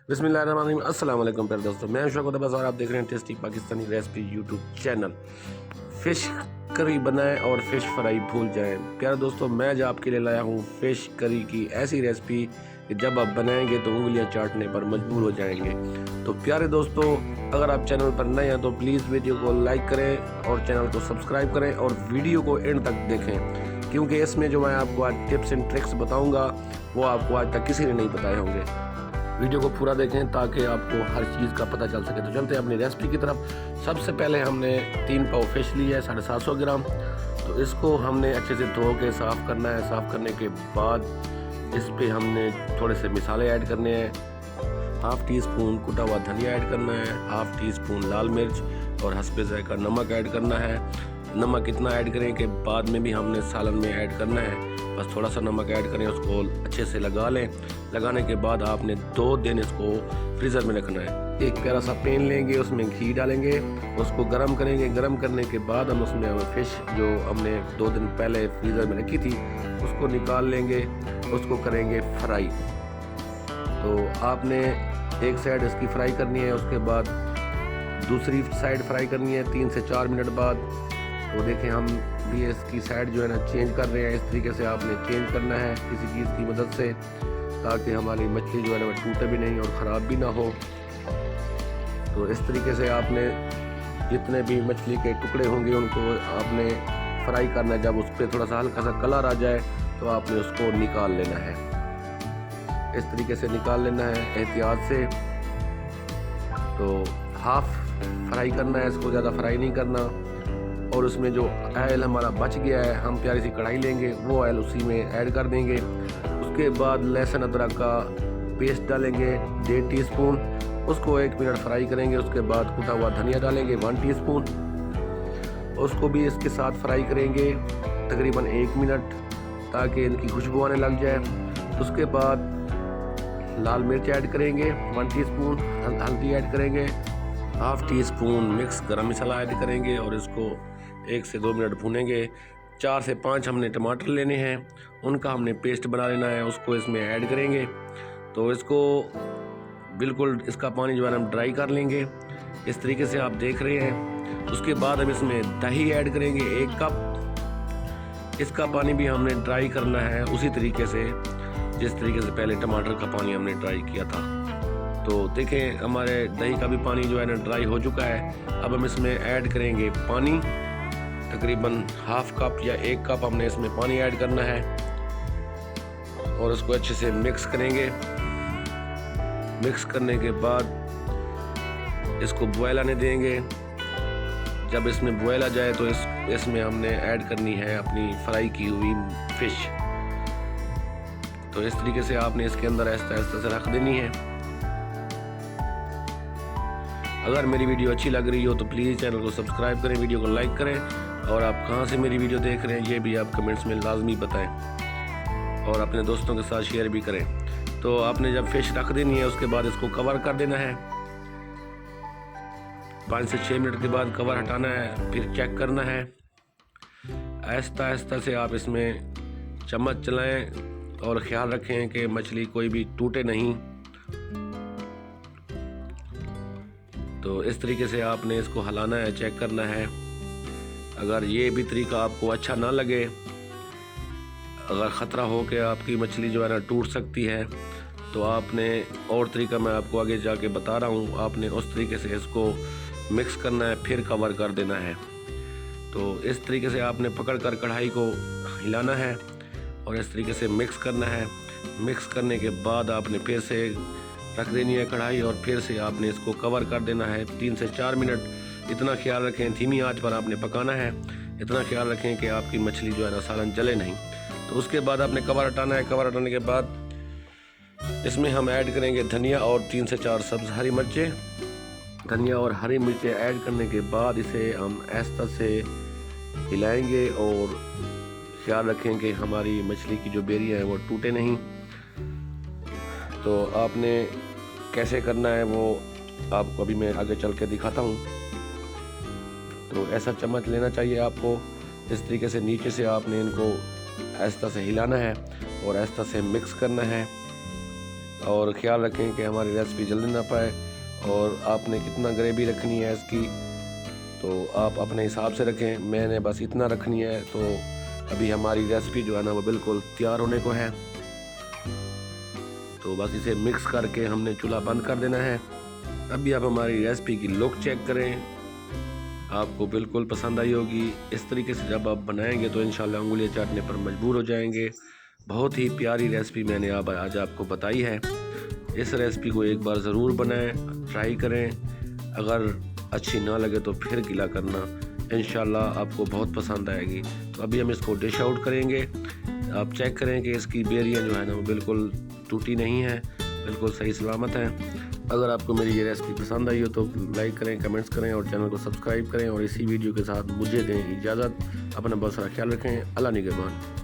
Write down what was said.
बिस्मिल्लाहिर्रहमानिर्रहीम। अस्सलाम वालेकुम प्यारे दोस्तों, मैं शौकत अब्बास और आप देख रहे हैं tasty Pakistani recipe YouTube channel. Fish curry बनाएं और फ़िश फ्राई भूल जाएं। प्यारे दोस्तों, मैं आज आपके लिए लाया हूँ फ़िश करी की ऐसी रेसिपी कि जब आप बनाएंगे तो उंगलियां चाटने पर मजबूर हो जाएंगे। तो प्यारे दोस्तों, अगर आप चैनल पर नए हैं तो प्लीज़ वीडियो को लाइक करें और चैनल को सब्सक्राइब करें और वीडियो को एंड तक देखें, क्योंकि इसमें जो मैं आपको आज टिप्स एंड ट्रिक्स बताऊँगा वो आपको आज तक किसी ने नहीं बताए होंगे। वीडियो को पूरा देखें ताकि आपको हर चीज़ का पता चल सके। तो चलते हैं अपनी रेसिपी की तरफ। सबसे पहले हमने 3 पाव फिश ली है, 750 ग्राम। तो इसको हमने अच्छे से धो के साफ़ करना है। साफ़ करने के बाद इस पे हमने थोड़े से मसाले ऐड करने हैं। हाफ़ टी स्पून कुटा हुआ धनिया ऐड करना है, हाफ़ टी स्पून लाल मिर्च और हस्बे ज़ायका नमक ऐड करना है। नमक इतना ऐड करें कि बाद में भी हमने सालन में ऐड करना है। बस थोड़ा सा नमक ऐड करें, उसको अच्छे से लगा लें। लगाने के बाद आपने 2 दिन इसको फ्रीज़र में रखना है। एक प्यारा सा पैन लेंगे, उसमें घी डालेंगे, उसको गर्म करेंगे। गर्म करने के बाद हम उसमें फ़िश जो हमने 2 दिन पहले फ्रीज़र में रखी थी उसको निकाल लेंगे, उसको करेंगे फ्राई। तो आपने एक साइड इसकी फ्राई करनी है, उसके बाद दूसरी साइड फ्राई करनी है 3 से 4 मिनट बाद। तो देखें, हम भी इसकी साइड जो है ना चेंज कर रहे हैं। इस तरीके से आपने चेंज करना है किसी चीज़ की मदद से, ताकि हमारी मछली जो है ना वो टूटे भी नहीं और ख़राब भी ना हो। तो इस तरीके से आपने जितने भी मछली के टुकड़े होंगे उनको आपने फ्राई करना है। जब उस पर थोड़ा सा हल्का सा कलर आ जाए तो आपने उसको निकाल लेना है। इस तरीके से निकाल लेना है एहतियात से। तो हाफ फ्राई करना है इसको, ज़्यादा फ्राई नहीं करना। और उसमें जो ऑयल हमारा बच गया है, हम प्यारी सी कढ़ाई लेंगे, वो ऑयल उसी में ऐड कर देंगे। उसके बाद लहसुन अदरक का पेस्ट डालेंगे 1.5 टीस्पून, उसको 1 मिनट फ्राई करेंगे। उसके बाद कुटा हुआ धनिया डालेंगे 1 टीस्पून, उसको भी इसके साथ फ्राई करेंगे तकरीबन 1 मिनट, ताकि इनकी खुशबू आने लग जाए। उसके बाद लाल मिर्च ऐड करेंगे 1 टीस्पून, हल्दी ऐड करेंगे, हाफ़ टी स्पून मिक्स गरम मसाला ऐड करेंगे और इसको 1 से 2 मिनट भूनेंगे। 4 से 5 हमने टमाटर लेने हैं, उनका हमने पेस्ट बना लेना है, उसको इसमें ऐड करेंगे। तो इसको बिल्कुल इसका पानी जो है हम ड्राई कर लेंगे, इस तरीके से आप देख रहे हैं। उसके बाद हम इसमें दही ऐड करेंगे 1 कप। इसका पानी भी हमने ड्राई करना है उसी तरीके से जिस तरीके से पहले टमाटर का पानी हमने ड्राई किया था। तो देखें, हमारे दही का भी पानी जो है ना ड्राई हो चुका है। अब हम इसमें ऐड करेंगे पानी, तकरीबन हाफ़ कप या 1 कप हमने इसमें पानी ऐड करना है और उसको अच्छे से मिक्स करेंगे। मिक्स करने के बाद इसको बॉयल आने देंगे। जब इसमें बॉयल आ जाए तो इसमें हमने ऐड करनी है अपनी फ्राई की हुई फ़िश। तो इस तरीके से आपने इसके अंदर ऐसा से रख देनी है। अगर मेरी वीडियो अच्छी लग रही हो तो प्लीज़ चैनल को सब्सक्राइब करें, वीडियो को लाइक करें और आप कहां से मेरी वीडियो देख रहे हैं ये भी आप कमेंट्स में लाजमी बताएं और अपने दोस्तों के साथ शेयर भी करें। तो आपने जब फ़िश रख देनी है उसके बाद इसको कवर कर देना है। 5 से 6 मिनट के बाद कवर हटाना है, फिर चेक करना है। आहिस्ता आहिस्ता से आप इसमें चम्मच चलाएं और ख़्याल रखें कि मछली कोई भी टूटे नहीं। तो इस तरीके से आपने इसको हिलाना है, चेक करना है। अगर ये भी तरीका आपको अच्छा ना लगे, अगर ख़तरा हो कि आपकी मछली जो है ना टूट सकती है, तो आपने और तरीका मैं आपको आगे जाके बता रहा हूँ, आपने उस तरीके से इसको मिक्स करना है, फिर कवर कर देना है। तो इस तरीके से आपने पकड़ कर कढ़ाई को हिलाना है और इस तरीके से मिक्स करना है। मिक्स करने के बाद आपने फिर से रख देनी है कढ़ाई और फिर से आपने इसको कवर कर देना है 3 से 4 मिनट। इतना ख्याल रखें, धीमी आंच पर आपने पकाना है। इतना ख्याल रखें कि आपकी मछली जो है ना सालन जले नहीं। तो उसके बाद आपने कवर हटाना है। कवर हटाने के बाद इसमें हम ऐड करेंगे धनिया और 3 से 4 सब्ज़ हरी मिर्चें। धनिया और हरी मिर्चें ऐड करने के बाद इसे हम आहिस्ता से हिलाएंगे और ख्याल रखें कि हमारी मछली की जो बेरियाँ हैं वो टूटे नहीं। तो आपने कैसे करना है वो आपको अभी मैं आगे चल के दिखाता हूँ। तो ऐसा चम्मच लेना चाहिए आपको, इस तरीके से नीचे से आपने इनको आहिस्ता से हिलाना है और आहिस्ता से मिक्स करना है। और ख़्याल रखें कि हमारी रेसिपी जल्दी ना पाए। और आपने कितना ग्रेवी रखनी है इसकी तो आप अपने हिसाब से रखें, मैंने बस इतना रखनी है। तो अभी हमारी रेसिपी जो है ना वो बिल्कुल तैयार होने को है। तो बस इसे मिक्स करके हमने चूल्हा बंद कर देना है। अभी आप हमारी रेसिपी की लुक चेक करें, आपको बिल्कुल पसंद आई होगी। इस तरीके से जब आप बनाएंगे तो इंशाल्लाह उंगलियां चाटने पर मजबूर हो जाएंगे। बहुत ही प्यारी रेसिपी मैंने आज आपको बताई है। इस रेसिपी को एक बार ज़रूर बनाएं, ट्राई करें। अगर अच्छी ना लगे तो फिर गिला करना, इंशाल्लाह आपको बहुत पसंद आएगी। तो अभी हम इसको डिश आउट करेंगे। आप चेक करें कि इसकी बेरियां जो है ना वो बिल्कुल टूटी नहीं है, बिल्कुल सही सलामत है। अगर आपको मेरी ये रेसिपी पसंद आई हो तो लाइक करें, कमेंट्स करें और चैनल को सब्सक्राइब करें। और इसी वीडियो के साथ मुझे दें इजाज़त। अपना बहुत सारा ख्याल रखें। अल्लाह निगहबान।